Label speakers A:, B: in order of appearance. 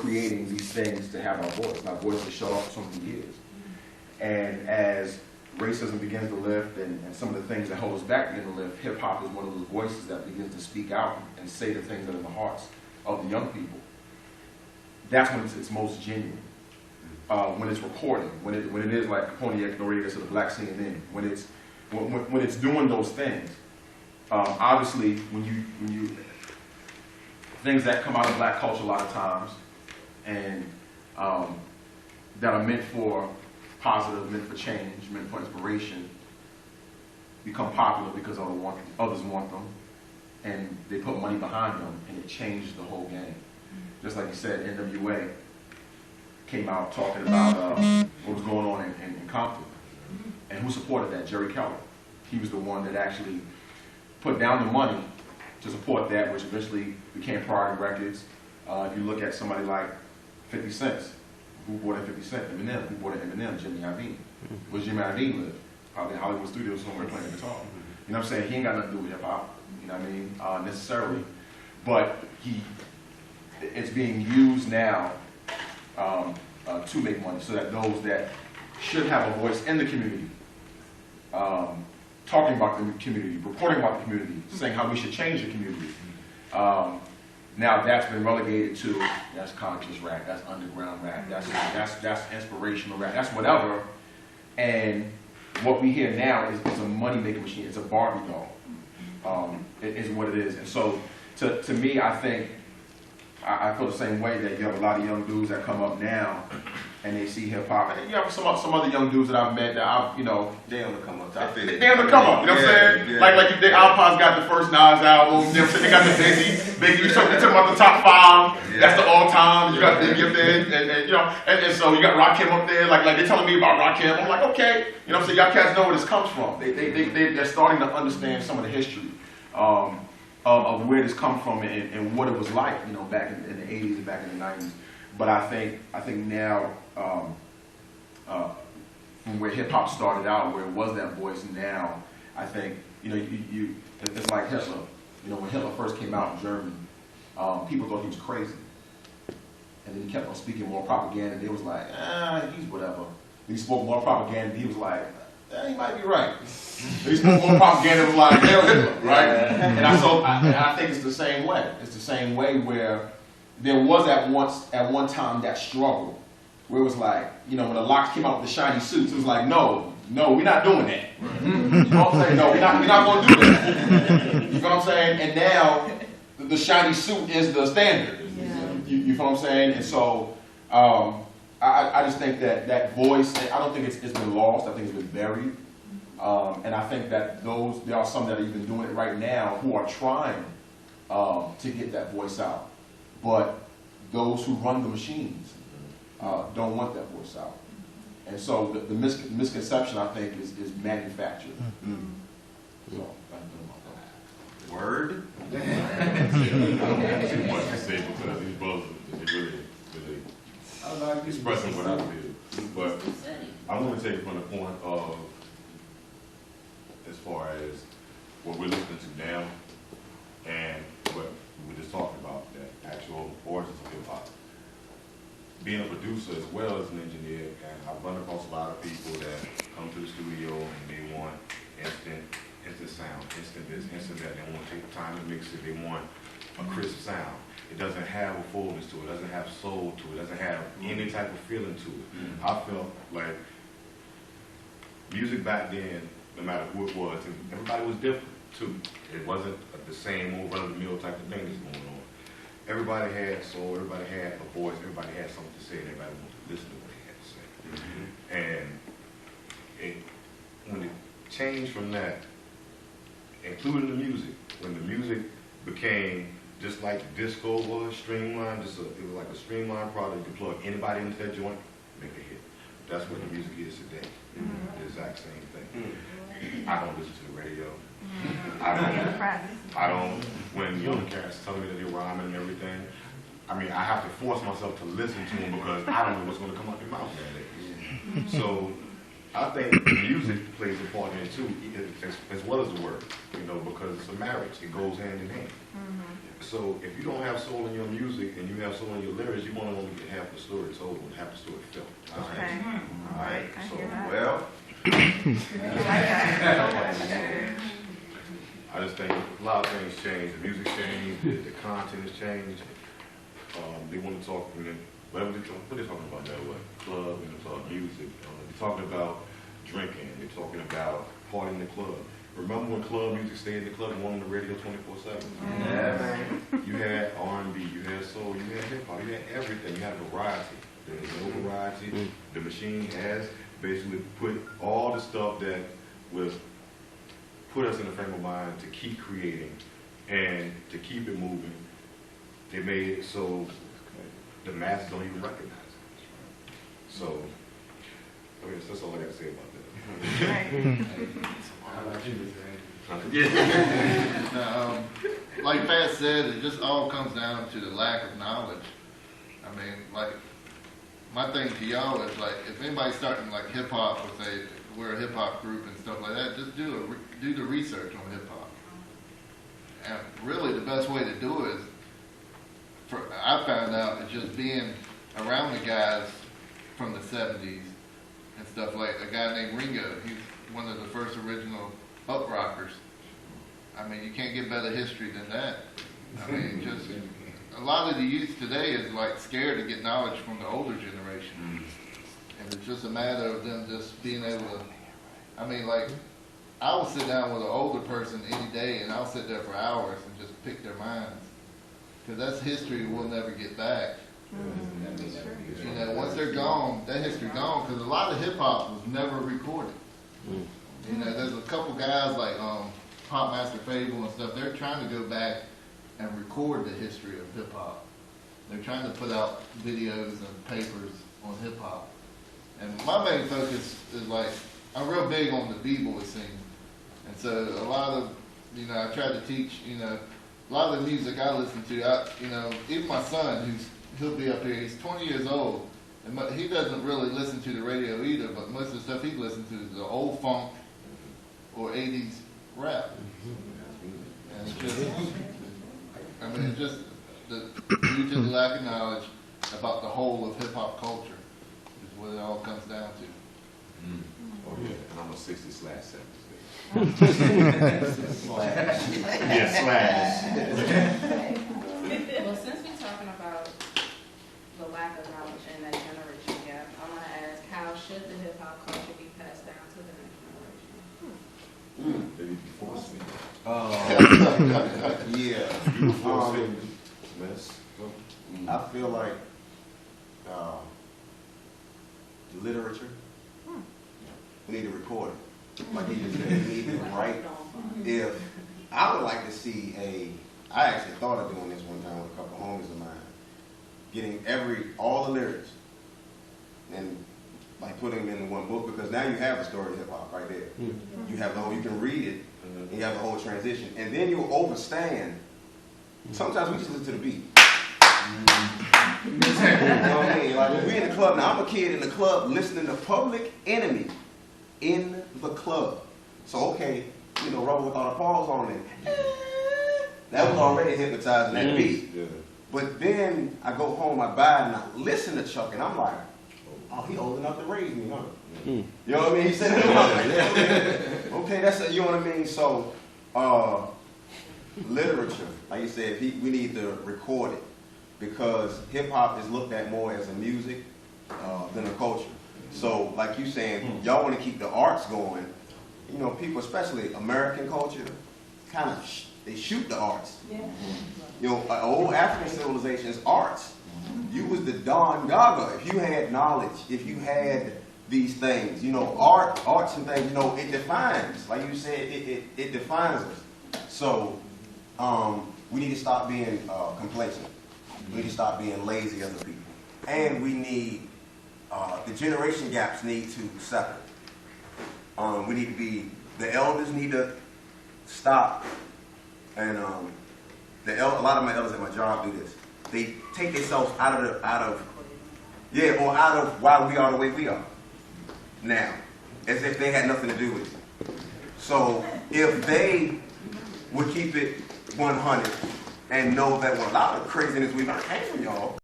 A: creating these things to have our voice. And our voice is shut off for so many years. And as racism begins to lift and some of the things that hold us back begin to lift, hip-hop is one of those voices that begins to speak out and say the things that are in the hearts of the young people. That's when it's most genuine. When it's recording, when it is like Capone X to the Black CNN, when it's doing those things. Obviously, when you things that come out of black culture a lot of times, and that are meant for positive, meant for change, meant for inspiration, become popular because others want them, and they put money behind them, and it changes the whole game. Just like you said, NWA came out talking about what was going on in Compton. And who supported that? Jerry Keller. He was the one that actually put down the money to support that, which eventually became Priority Records. If you look at somebody like 50 Cent, who bought in 50 Cent? Eminem. Who bought in Eminem? Jimmy Iovine. Where's Jimmy Iovine live? Probably in Hollywood studios somewhere playing guitar. You know what I'm saying? He ain't got nothing to do with hip-hop, you know what I mean, necessarily. But it's being used now to make money, so that those that should have a voice in the community, talking about the community, reporting about the community, saying how we should change the community. Now that's been relegated to, that's conscious rap, that's underground rap, that's inspirational rap, that's whatever. And what we hear now is a money-making machine. It's a Barbie doll. Is what it is. And so to me, I think, I feel the same way, that you have a lot of young dudes that come up now and they see hip hop, and then you have some other young dudes that I've met that I've, they on the come up. They on the come up, you know what I'm saying? Yeah. Like Alpha's got the first Nas album, you know what I'm saying? They got the Biggie. You talking about the top 5, yeah. That's the all time. You got Biggie up there, and so you got Rakim up there. Like they're telling me about Rakim. I'm like, okay, you know what I'm saying? Y'all cats know where this comes from. They're starting to understand some of the history of where this comes from and what it was like, back in the 80s and back in the 90s. But I think now, from where hip hop started out, where it was that voice, now I think it's like Hitler. When Hitler first came out in Germany, people thought he was crazy, and then he kept on speaking more propaganda. They was like, he's whatever. He spoke more propaganda. He was like, he might be right. He spoke more propaganda. Was like, hell Hitler, right? And I think it's the same way. It's the same way where there was at one time that struggle, where it was like, when the locks came out with the shiny suits, it was like, no, we're not doing that. You know what I'm saying? No, we're not going to do that. You know what I'm saying? And now the shiny suit is the standard. Yeah. You know what I'm saying? And so I just think that voice, I don't think it's been lost. I think it's been buried. And I think that there are some that are even doing it right now who are trying to get that voice out. But those who run the machines don't want that voice out. And so the misconception, I think, is manufactured. So,
B: word? I don't too much to say because these brothers are really expressing what I feel. But I want to take it from the point of, as far as what we're listening to now and what we were just talking about, the actual origins of hip hop. Being a producer as well as an engineer, and I've run across a lot of people that come to the studio and they want instant sound, instant this, instant that. They want to take the time to mix it. They want a crisp sound. It doesn't have a fullness to it. It doesn't have soul to it. It doesn't have any type of feeling to it. I felt like music back then, no matter who it was, and everybody was different too. It wasn't the same old run-of-the-mill type of thing that's going on. Everybody had soul, everybody had a voice, everybody had something to say, and everybody wanted to listen to what they had to say. And when it changed from that, including the music, when the music became just like disco was, streamlined, it was like a streamlined product. You could plug anybody into that joint, make a hit. That's what the music is today. The exact same thing. I don't listen to the radio. I don't, when young cats tell me that they're rhyming and everything, I mean, I have to force myself to listen to them because I don't know what's going to come out their mouth that day. So I think music plays a part in it too, as well as the word, because it's a marriage. It goes hand in hand. So if you don't have soul in your music and you have soul in your lyrics, you want to only get half the story told and half the story felt.
C: Okay.
B: All right.
C: I
B: So,
C: hear that.
B: well, I just think a lot of things change. The music changed, the content has changed. They want to talk, whatever what they're talking about now, what? Club and club music. They're talking about drinking. They're talking about partying in the club. Remember when club music stayed in the club and won on the radio 24/7?
A: Yeah, man.
B: You had R&B, you had soul, you had hip hop, you had everything. You had variety. There's no variety. The machine has basically put all the stuff that was put us in a frame of mind to keep creating and to keep it moving. They made it so the masses don't even recognize it. So, I mean, that's all I got to say about that.
D: Now, like Phatz said, it just all comes down to the lack of knowledge. I mean, like, my thing to y'all is like, if anybody's starting like hip hop or say we're a hip hop group and stuff like that, just do the research on hip hop. And really, the best way to do it is, I found out, is just being around the guys from the '70s and stuff, like a guy named Ringo. He's one of the first original up rockers. I mean, you can't get better history than that. I mean, just a lot of the youth today is like scared to get knowledge from the older generation, and it's just a matter of them just being able to. I mean, like, I will sit down with an older person any day, and I'll sit there for hours and just pick their minds, because that's history we'll never get back. You know, once they're gone, that history gone, because a lot of hip hop was never recorded. You know, there's a couple guys like Pop Master Fable and stuff. They're trying to go back and record the history of hip hop. They're trying to put out videos and papers on hip hop. And my main focus is like, I'm real big on the b-boy scene. And so a lot of, you know, I try to teach, you know, a lot of the music I listen to, you know, even my son, he'll be up here, he's 20 years old, and he doesn't really listen to the radio either, but most of the stuff he listens to is the old funk or 80s rap. And it's just, I mean, it's just due to the lack of knowledge about the whole of hip-hop culture is what it all comes down to.
B: Oh yeah, and I'm a 60/70.
C: Well, since we're talking about the lack of knowledge and that generation gap, I want to ask, how should the hip hop culture be passed down to the next generation?
B: They need to be forced me.
E: I feel like literature, we need to record it. Like he just said, we need to write. If I would like to see I actually thought of doing this one time with a couple homies of mine, getting all the lyrics and like putting them in one book, because now you have the story of hip hop right there. You have you can read it, and you have the whole transition, and then you'll understand. Sometimes we just listen to the beat. You know what I mean? Like when we in the club, now I'm a kid in the club listening to Public Enemy in the club. So okay, you know, Rubber Without a Pause on it. That was already hypnotizing that beat.
B: Yeah.
E: But then I go home, I buy it, and I listen to Chuck, and I'm like, oh, he old enough to raise me, huh? You know what I mean? He said it. Okay, that's you know what I mean? So, literature, like you said, we need to record it, because hip hop is looked at more as a music than a culture. So, like you saying, y'all want to keep the arts going. You know, people, especially American culture, kind of they shoot the arts. Yeah. You know, old African civilizations, arts. You was the Don Gaga if you had knowledge, if you had these things. You know, arts and things. You know, it defines. Like you said, it defines us. So, we need to stop being complacent. We need to stop being lazy as a people, and we need the generation gaps need to separate. We need to be, the elders need to stop, and a lot of my elders at my job do this. They take themselves out of why we are the way we are now, as if they had nothing to do with it. So if they would keep it 100 and know that a lot of craziness we learned came from y'all.